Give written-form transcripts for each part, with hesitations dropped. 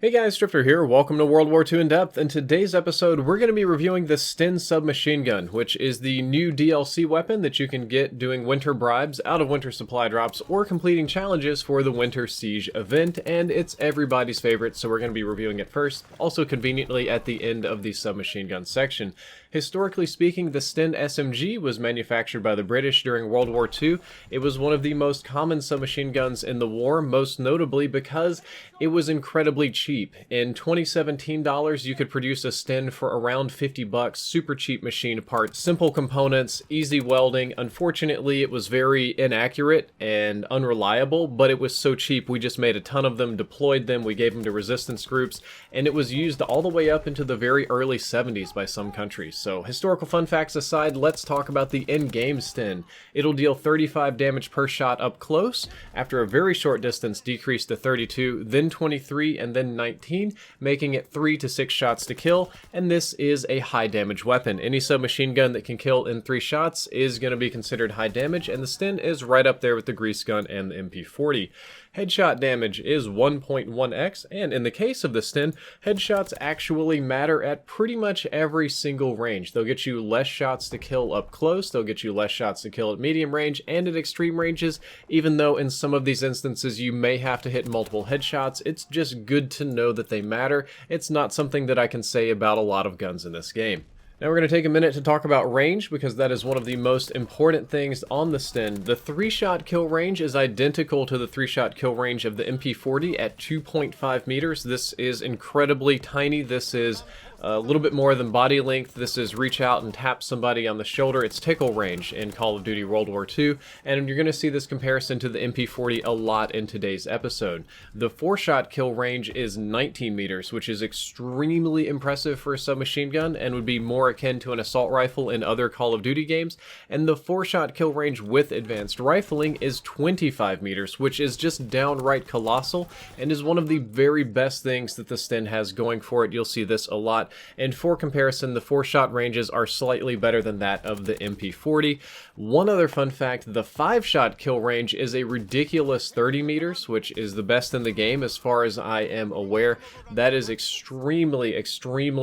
Hey guys, Drifter here. Welcome to World War II In Depth. In today's episode, we're going to be reviewing the Sten submachine gun, which is the new DLC weapon that you can get doing winter bribes out of winter supply drops or completing challenges for the Winter Siege event, and it's everybody's favorite, so we're going to be reviewing it first, also conveniently at the end of the submachine gun section. Historically speaking, the Sten SMG was manufactured by the British during World War II. It was one of the most common submachine guns in the war, most notably because it was incredibly cheap. In 2017 dollars, you could produce a Sten for around 50 bucks, super cheap machine parts, simple components, easy welding. Unfortunately, it was very inaccurate and unreliable, but it was so cheap we just made a ton of them, deployed them, we gave them to resistance groups, and it was used all the way up into the very early 70s by some countries. So historical fun facts aside, let's talk about the in-game Sten. It'll deal 35 damage per shot up close, after a very short distance decrease to 32, then 23, and then 19, making it 3 to 6 shots to kill, and this is a high damage weapon. Any submachine gun that can kill in 3 shots is going to be considered high damage, and the Sten is right up there with the grease gun and the MP40. Headshot damage is 1.1x, and in the case of the Sten, headshots actually matter at pretty much every single range. They'll get you less shots to kill up close, they'll get you less shots to kill at medium range, and at extreme ranges, even though in some of these instances you may have to hit multiple headshots. It's just good to know that they matter. It's not something that I can say about a lot of guns in this game. Now we're going to take a minute to talk about range, because that is one of the most important things on the Sten. The 3-shot kill range is identical to the 3-shot kill range of the MP40 at 2.5 meters. This is incredibly tiny. This is a little bit more than body length. This is reach out and tap somebody on the shoulder. It's tickle range in Call of Duty World War II, and you're going to see this comparison to the MP40 a lot in today's episode. The 4-shot kill range is 19 meters, which is extremely impressive for a submachine gun and would be more akin to an assault rifle in other Call of Duty games, and the 4-shot kill range with advanced rifling is 25 meters, which is just downright colossal and is one of the very best things that the Sten has going for it. You'll see this a lot. And for comparison, the 4-shot ranges are slightly better than that of the MP40. One other fun fact, the 5-shot kill range is a ridiculous 30 meters, which is the best in the game as far as I am aware. That is extremely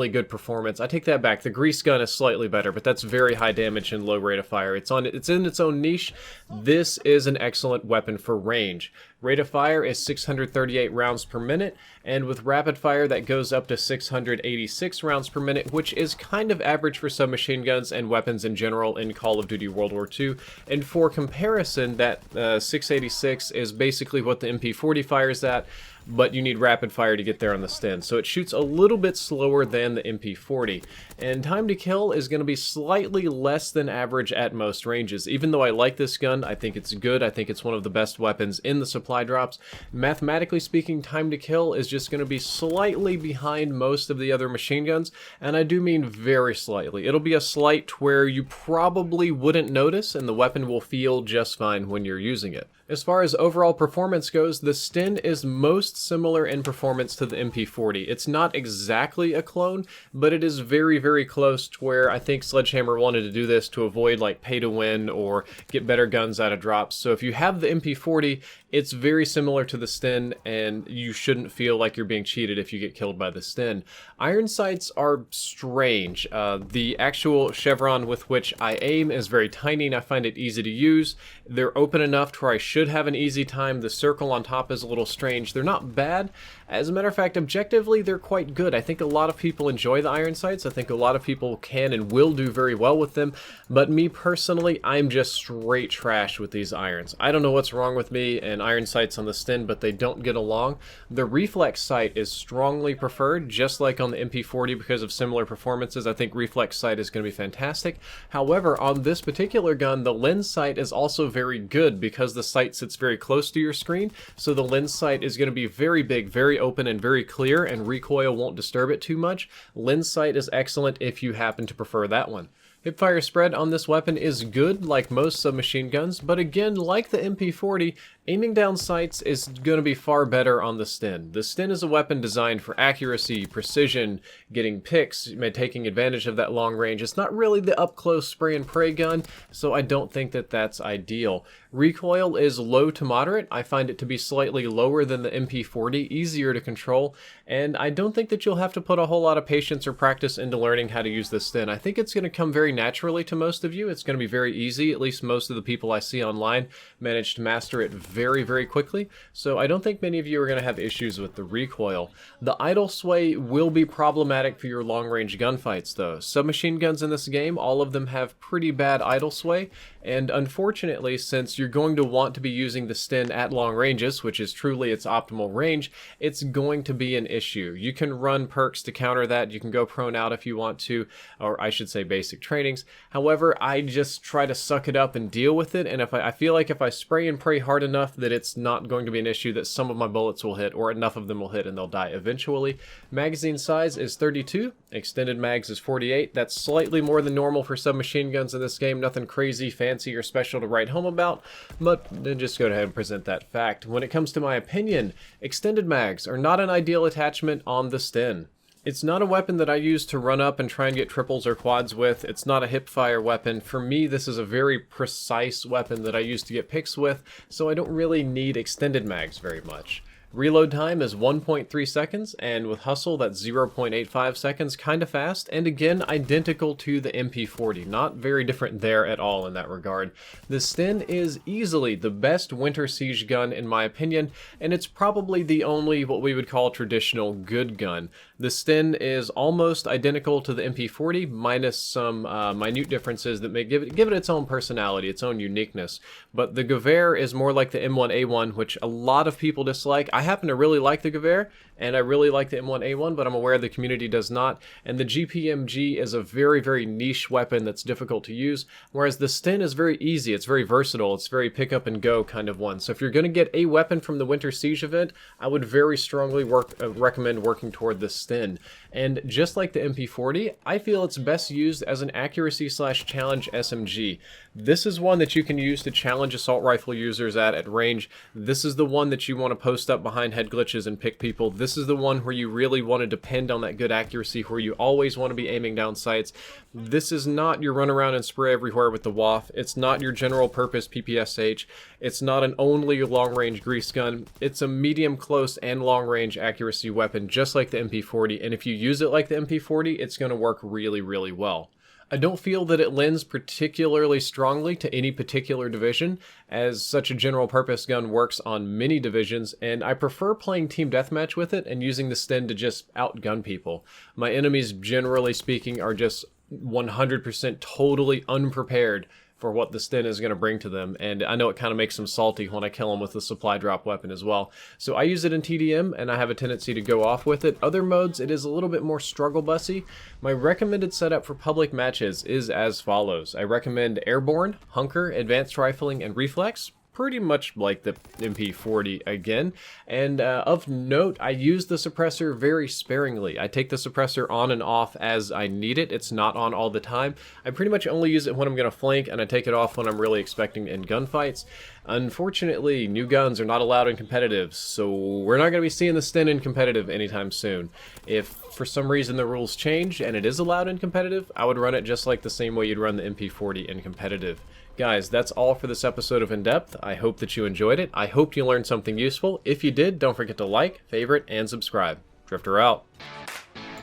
good performance. I take that back. The grease gun is slightly better, but that's very high damage and low rate of fire. It's in its own niche. This is an excellent weapon for range. Rate of fire is 638 rounds per minute, and with rapid fire that goes up to 686 rounds per minute, which is kind of average for submachine guns and weapons in general in Call of Duty World War II. And for comparison, that 686 is basically what the MP40 fires at, but you need rapid fire to get there on the Sten. So it shoots a little bit slower than the MP40. And time to kill is going to be slightly less than average at most ranges. Even though I like this gun, I think it's good, I think it's one of the best weapons in the supply drops, mathematically speaking, time to kill is just going to be slightly behind most of the other machine guns, and I do mean very slightly. It'll be a slight to where you probably wouldn't notice, and the weapon will feel just fine when you're using it. As far as overall performance goes, the Sten is most similar in performance to the MP40. It's not exactly a clone, but it is very close to where I think Sledgehammer wanted to do this to avoid like pay to win or get better guns out of drops. So if you have the MP40, it's very similar to the Sten, and you shouldn't feel like you're being cheated if you get killed by the Sten. Iron sights are strange. The actual chevron with which I aim is very tiny, and I find it easy to use. They're open enough to where I should have an easy time. The circle on top is a little strange. They're not bad. As a matter of fact, objectively, they're quite good. I think a lot of people enjoy the iron sights. I think a lot of people can and will do very well with them, but me personally, I'm just straight trash with these irons. I don't know what's wrong with me and iron sights on the Sten, but they don't get along. The reflex sight is strongly preferred, just like on the MP40 because of similar performances. I think reflex sight is going to be fantastic. However, on this particular gun, the lens sight is also very good because the sight sits very close to your screen, so the lens sight is going to be very big, very open, and very clear, and recoil won't disturb it too much. Lens sight is excellent if you happen to prefer that one. Hipfire spread on this weapon is good, like most submachine guns, but again, like the MP40, Aiming down sights is going to be far better on the Sten. The Sten is a weapon designed for accuracy, precision, getting picks, taking advantage of that long range. It's not really the up-close spray and pray gun, so I don't think that that's ideal. Recoil is low to moderate. I find it to be slightly lower than the MP40, easier to control, and I don't think that you'll have to put a whole lot of patience or practice into learning how to use the Sten. I think it's going to come very naturally to most of you. It's going to be very easy. At least most of the people I see online manage to master it very, very quickly, so I don't think many of you are going to have issues with the recoil. The idle sway will be problematic for your long-range gunfights, though. Submachine guns in this game, all of them have pretty bad idle sway, and unfortunately, since you're going to want to be using the Sten at long ranges, which is truly its optimal range, it's going to be an issue. You can run perks to counter that. You can go prone out if you want to, or I should say basic trainings. However, I just try to suck it up and deal with it, and if I feel like if I spray and pray hard enough that it's not going to be an issue, that some of my bullets will hit, or enough of them will hit and they'll die eventually. Magazine size is 32, extended mags is 48. That's slightly more than normal for submachine guns in this game. Nothing crazy, fancy, or special to write home about, but then just go ahead and present that fact. When it comes to my opinion, extended mags are not an ideal attachment on the Sten. It's not a weapon that I use to run up and try and get triples or quads with. It's not a hip-fire weapon. For me, this is a very precise weapon that I use to get picks with, so I don't really need extended mags very much. Reload time is 1.3 seconds, and with Hustle that's 0.85 seconds, kind of fast, and again, identical to the MP40. Not very different there at all in that regard. The Sten is easily the best winter siege gun in my opinion, and it's probably the only what we would call traditional good gun. The Sten is almost identical to the MP40, minus some minute differences that may give it its own personality, its own uniqueness. But the Gewehr is more like the M1A1, which a lot of people dislike. I happen to really like the Gewehr, and I really like the M1A1, but I'm aware the community does not. And the GPMG is a very, very niche weapon that's difficult to use, whereas the Sten is very easy, it's very versatile, it's very pick up and go kind of one. So if you're going to get a weapon from the Winter Siege event, I would very strongly recommend working toward the Sten. And just like the MP40, I feel it's best used as an accuracy/challenge SMG. This is one that you can use to challenge assault rifle users at range. This is the one that you want to post up behind head glitches and pick people. This is the one where you really want to depend on that good accuracy, where you always want to be aiming down sights. This is not your run around and spray everywhere with the WAF. It's not your general purpose PPSH. It's not an only long range grease gun. It's a medium close and long range accuracy weapon, just like the MP40. And if you use it like the MP40, it's going to work really, really well. I don't feel that it lends particularly strongly to any particular division, as such a general purpose gun works on many divisions, and I prefer playing team deathmatch with it and using the Sten to just outgun people. My enemies, generally speaking, are just 100% totally unprepared for what the Sten is going to bring to them, and I know it kind of makes them salty when I kill them with the supply drop weapon as well. So I use it in TDM, and I have a tendency to go off with it. Other modes, it is a little bit more struggle bussy. My recommended setup for public matches is as follows. I recommend Airborne, Hunker, Advanced Rifling, and Reflex. Pretty much like the MP40 again, and of note, I use the suppressor very sparingly. I take the suppressor on and off as I need it. It's not on all the time. I pretty much only use it when I'm going to flank, and I take it off when I'm really expecting in gunfights. Unfortunately, new guns are not allowed in competitive, so we're not going to be seeing the Sten in competitive anytime soon. If for some reason the rules change and it is allowed in competitive, I would run it just like the same way you'd run the MP40 in competitive. Guys, that's all for this episode of In Depth. I hope that you enjoyed it. I hope you learned something useful. If you did, don't forget to like, favorite, and subscribe. Drifter out.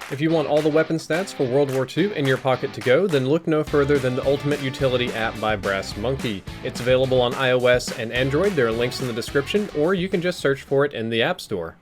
If you want all the weapon stats for World War II in your pocket to go, then look no further than the Ultimate Utility app by Brass Monkey. It's available on iOS and Android. There are links in the description, or you can just search for it in the App Store.